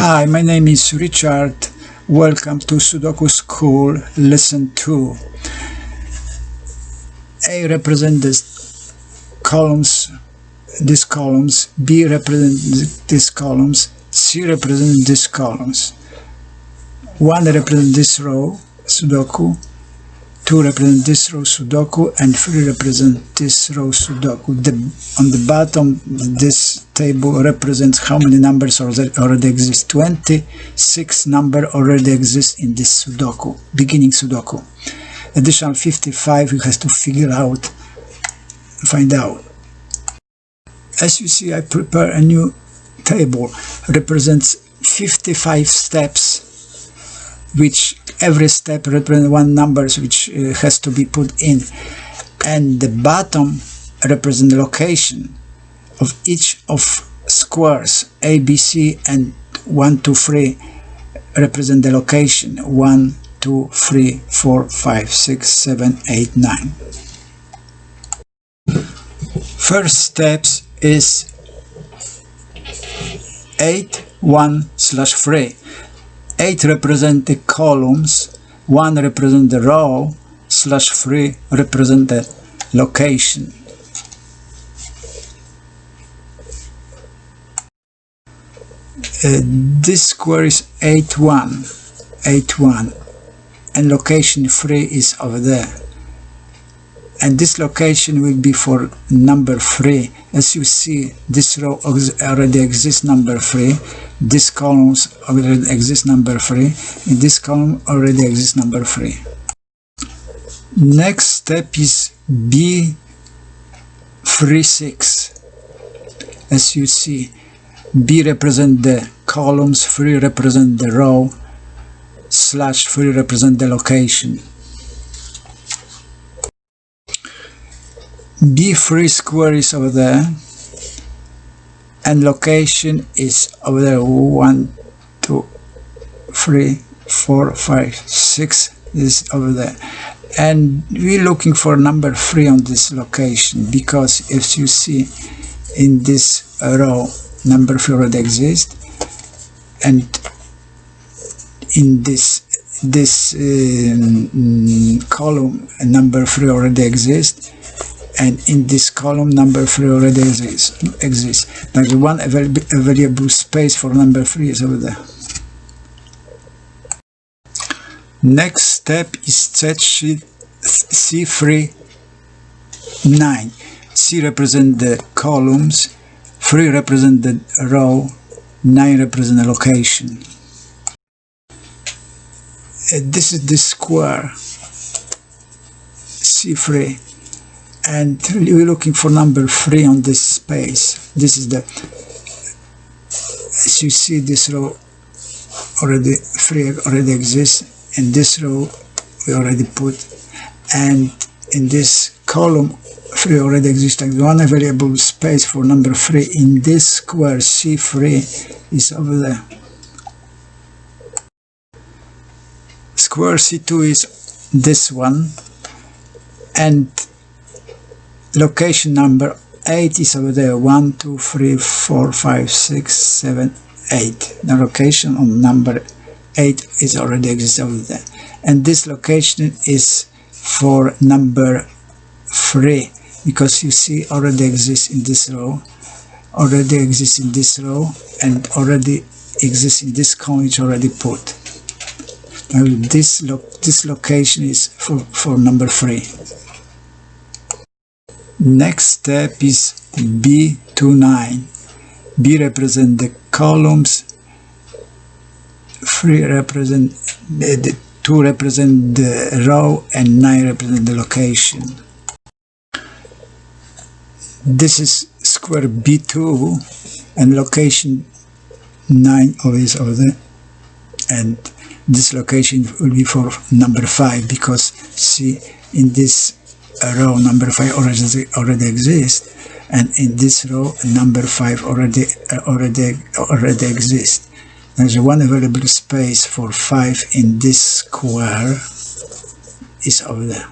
Hi, my name is Richard. Welcome to Sudoku School, Lesson 2. A represents these columns, B represents these columns, C represents these columns. 1 represents this row, Sudoku, 2 represent this row Sudoku, and 3 represent this row Sudoku. On the bottom, this table represents how many numbers already exist. 26 number already exist in this Sudoku, beginning Sudoku. Additional 55 you have to find out. As you see, I prepare a new table, represents 55 steps, which every step represents one number which has to be put in, and the bottom represents the location of each of squares A, B, C, and 1, 2, 3 represent the location 1, 2, 3, 4, 5, 6, 7, 8, 9. First steps is 8, 1/3. 8 represent the columns, 1 represent the row, /3 represent the location. This square is 8, 1, and location 3 is over there. And this location will be for number 3. As you see, this row already exists number 3, this columns already exist number 3, and this column already exists number 3. Next step is B3/6. As you see, B represent the columns, 3 represent the row, /3 represent the location. B3 square is over there, and location is over there. 1, 2, 3, 4, 5, 6 is over there, and we're looking for number 3 on this location, because as you see in this row, number 3 already exists, and in this column number 3 already exists, and in this column number 3 already exists. There's one available space for number 3 is over there. Next step is C3/9. C represent the columns, 3 represent the row, 9 represent the location. This is the square C3, and we're looking for number 3 on this space. This is the, as you see, this row already 3 already exists, and this row we already put, and in this column 3 already exists. And one available space for number 3 in this square C3 is over there. Square C2 is this one, and location number 8 is over there. 1, 2, 3, 4, 5, 6, 7, 8. The location on number 8 is already exists over there, and this location is for number 3, because you see already exists in this row, already exists in this row, and already exists in this column which already put. Now this location is for number 3. Next step is B2/9. B represent the columns, 3 represent the 2 represent the row, and 9 represent the location. This is square B2, and location 9 always over there, and this location will be for number 5, because see, in this row number 5 already exists, and in this row number 5 already exists. There's one available space for 5 in this square is over there.